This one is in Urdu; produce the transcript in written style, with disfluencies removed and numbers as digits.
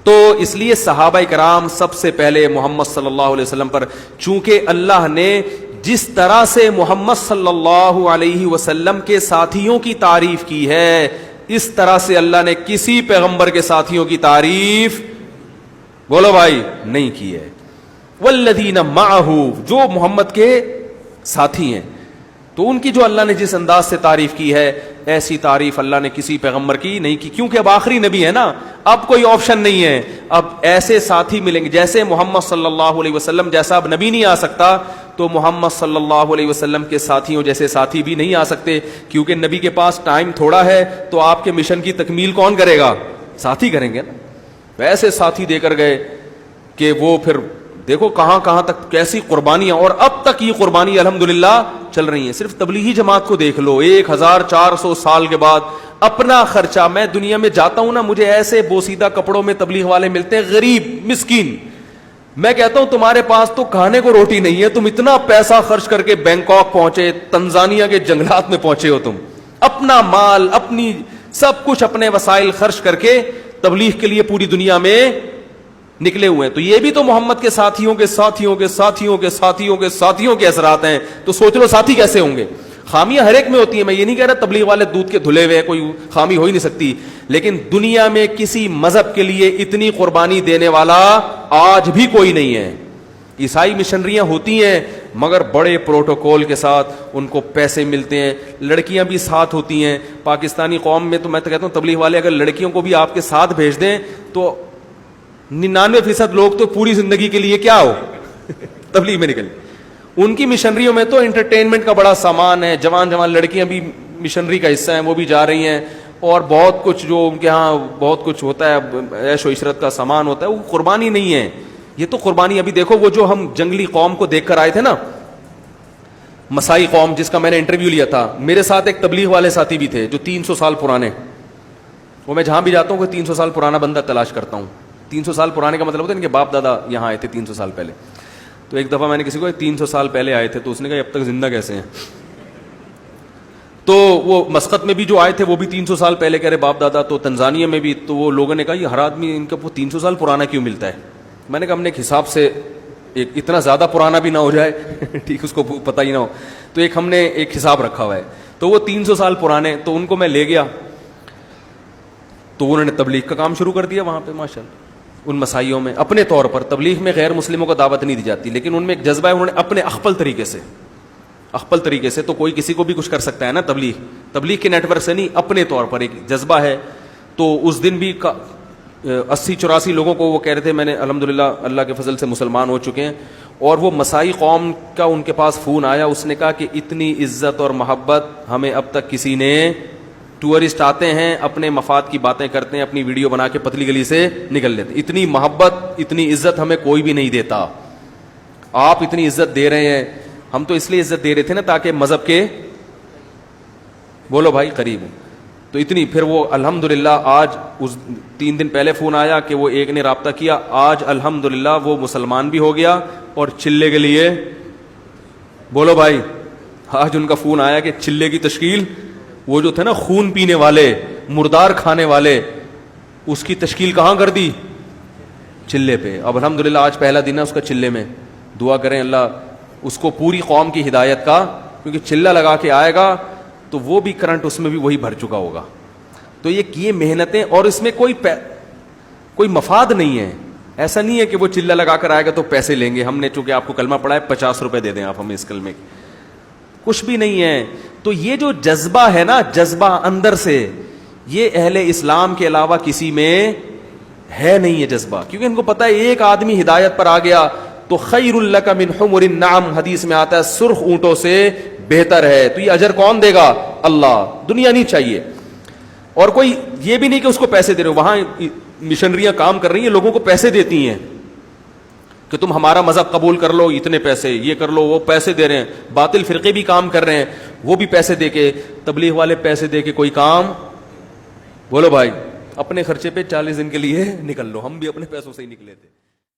تو اس لیے صحابہ کرام سب سے پہلے محمد صلی اللہ علیہ وسلم پر، چونکہ اللہ نے جس طرح سے محمد صلی اللہ علیہ وسلم کے ساتھیوں کی تعریف کی ہے، اس طرح سے اللہ نے کسی پیغمبر کے ساتھیوں کی تعریف، بولو بھائی، نہیں کی ہے. والذین معہ، جو محمد کے ساتھی ہیں، تو ان کی جو اللہ نے جس انداز سے تعریف کی ہے، ایسی تعریف اللہ نے کسی پیغمبر کی نہیں کی، کیونکہ اب آخری نبی ہے نا، اب کوئی آپشن نہیں ہے. اب ایسے ساتھی ملیں گے جیسے محمد صلی اللہ علیہ وسلم جیسا اب نبی نہیں آ سکتا، تو محمد صلی اللہ علیہ وسلم کے ساتھیوں جیسے ساتھی بھی نہیں آ سکتے، کیونکہ نبی کے پاس ٹائم تھوڑا ہے، تو آپ کے مشن کی تکمیل کون کرے گا؟ ساتھی کریں گے نا. ویسے ساتھی دے کر گئے کہ وہ پھر دیکھو کہاں کہاں تک کیسی قربانیاں، اور اب تک یہ قربانی الحمدللہ چل رہی ہیں. صرف تبلیغی جماعت کو دیکھ لو، 1400 سال کے بعد اپنا خرچہ، میں دنیا میں جاتا ہوں نا، مجھے ایسے بوسیدہ کپڑوں میں تبلیغ والے ملتے ہیں، غریب مسکین. میں کہتا ہوں تمہارے پاس تو کھانے کو روٹی نہیں ہے، تم اتنا پیسہ خرچ کر کے بینکاک پہنچے، تنزانیہ کے جنگلات میں پہنچے ہو، تم اپنا مال، اپنی سب کچھ، اپنے وسائل خرچ کر کے تبلیغ کے لیے پوری دنیا میں نکلے ہوئے ہیں. تو یہ بھی تو محمد کے ساتھیوں کے ساتھیوں کے ساتھیوں کے ساتھیوں کے ساتھیوں کے اثرات ہیں. تو سوچ لو ساتھی کیسے ہوں گے. خامیاں ہر ایک میں ہوتی ہیں، میں یہ نہیں کہہ رہا تبلیغ والے دودھ کے دھلے ہوئے ہیں، کوئی خامی ہو ہی نہیں سکتی، لیکن دنیا میں کسی مذہب کے لیے اتنی قربانی دینے والا آج بھی کوئی نہیں ہے. عیسائی مشنریاں ہوتی ہیں مگر بڑے پروٹوکول کے ساتھ، ان کو پیسے ملتے ہیں، لڑکیاں بھی ساتھ ہوتی ہیں. پاکستانی قوم میں تو میں تو کہتا ہوں تبلیغ والے اگر لڑکیوں کو بھی آپ کے ساتھ بھیج دیں تو 99% لوگ تو پوری زندگی کے لیے کیا ہو تبلیغ میں نکل. ان کی مشنریوں میں تو انٹرٹینمنٹ کا بڑا سامان ہے، جوان جوان لڑکیاں بھی مشنری کا حصہ ہیں، وہ بھی جا رہی ہیں، اور بہت کچھ جو ان کے ہاں بہت کچھ ہوتا ہے، عیش و عشرت کا سامان ہوتا ہے، وہ قربانی نہیں ہے. یہ تو قربانی ابھی دیکھو وہ جو ہم جنگلی قوم کو دیکھ کر آئے تھے نا، مسائی قوم جس کا میں نے انٹرویو لیا تھا، میرے ساتھ ایک تبلیغ والے ساتھی بھی تھے جو 300 سال پرانے، وہ میں جہاں بھی جاتا ہوں کوئی 300 سال پرانا بندہ تلاش کرتا ہوں. 300 سال پرانے کا مطلب ہوتا ہے ان کے باپ دادا یہاں آئے تھے 300 سال پہلے. تو ایک دفعہ میں نے کسی کو 300 سال پہلے آئے تھے، تو اس نے کہا اب تک زندہ کیسے ہیں. تو وہ مسقط میں بھی جو آئے تھے وہ بھی 300 سال پہلے کہہ رہے باپ دادا. تو تنزانیہ میں بھی، تو وہ لوگوں نے کہا یہ ہر آدمی ان کا 300 سال پرانا کیوں ملتا ہے. میں نے کہا ہم نے ایک حساب سے، ایک اتنا زیادہ پرانا بھی نہ ہو جائے ٹھیک، اس کو پتہ ہی نہ ہو، تو ایک ہم نے ایک حساب رکھا ہوا ہے. تو وہ 300 سال پرانے، تو ان کو میں لے گیا، تو انہوں نے تبلیغ کا کام شروع کر دیا وہاں پہ ماشاءاللہ. ان مسائیوں میں اپنے طور پر، تبلیغ میں غیر مسلموں کو دعوت نہیں دی جاتی، لیکن ان میں ایک جذبہ ہے، انہوں نے اپنے اخپل طریقے سے تو کوئی کسی کو بھی کچھ کر سکتا ہے نا، تبلیغ کے نیٹ ورک سے نہیں، اپنے طور پر ایک جذبہ ہے. تو اس دن بھی 80-84 لوگوں کو وہ کہہ رہے تھے میں نے الحمدللہ اللہ کے فضل سے مسلمان ہو چکے ہیں. اور وہ مسائی قوم کا ان کے پاس فون آیا، اس نے کہا کہ اتنی عزت اور محبت ہمیں اب تک کسی نے، ٹورسٹ آتے ہیں اپنے مفاد کی باتیں کرتے ہیں، اپنی ویڈیو بنا کے پتلی گلی سے نکل لیتے، اتنی محبت اتنی عزت ہمیں کوئی بھی نہیں دیتا. آپ اتنی عزت دے رہے ہیں، ہم تو اس لیے عزت دے رہے تھے نا تاکہ مذہب کے، بولو بھائی، قریب ہوں. تو اتنی، پھر وہ الحمدللہ آج، اس 3 دن پہلے فون آیا کہ وہ ایک نے رابطہ کیا، آج الحمدللہ وہ مسلمان بھی ہو گیا، اور چلے کے لیے، بولو بھائی، آج ان کا فون آیا کہ چلے کی تشکیل، وہ جو تھے نا خون پینے والے، مردار کھانے والے، اس کی تشکیل کہاں کر دی؟ چلے پہ. اب الحمدللہ آج پہلا دن ہے اس کا چلے میں. دعا کریں اللہ اس کو پوری قوم کی ہدایت کا، کیونکہ چلہ لگا کے آئے گا تو وہ بھی کرنٹ اس میں بھی وہی بھر چکا ہوگا. تو یہ محنتیں، اور اس میں کوئی مفاد نہیں ہے. ایسا نہیں ہے کہ وہ چلہ لگا کر آئے گا تو پیسے لیں گے، ہم نے چونکہ آپ کو کلمہ پڑھا ہے 50 روپے دے دیں آپ ہمیں اس کلمے کی، کچھ بھی نہیں ہے. تو یہ جو جذبہ ہے نا، جذبہ اندر سے، یہ اہل اسلام کے علاوہ کسی میں ہے نہیں یہ جذبہ، کیونکہ ان کو پتہ ہے ایک آدمی ہدایت پر آ گیا تو خیر لک من حمر النعم، حدیث میں آتا ہے سرخ اونٹوں سے بہتر ہے. تو یہ اجر کون دے گا؟ اللہ. دنیا نہیں چاہیے. اور کوئی یہ بھی نہیں کہ اس کو پیسے دے رہے ہو، وہاں مشنریاں کام کر رہی ہیں، لوگوں کو پیسے دیتی ہیں کہ تم ہمارا مذہب قبول کر لو، اتنے پیسے، یہ کر لو، وہ پیسے دے رہے ہیں. باطل فرقے بھی کام کر رہے ہیں، وہ بھی پیسے دے کے، تبلیغ والے پیسے دے کے کوئی کام، بولو بھائی، اپنے خرچے پہ 40 دن کے لیے نکل لو. ہم بھی اپنے پیسوں سے ہی نکلے تھے.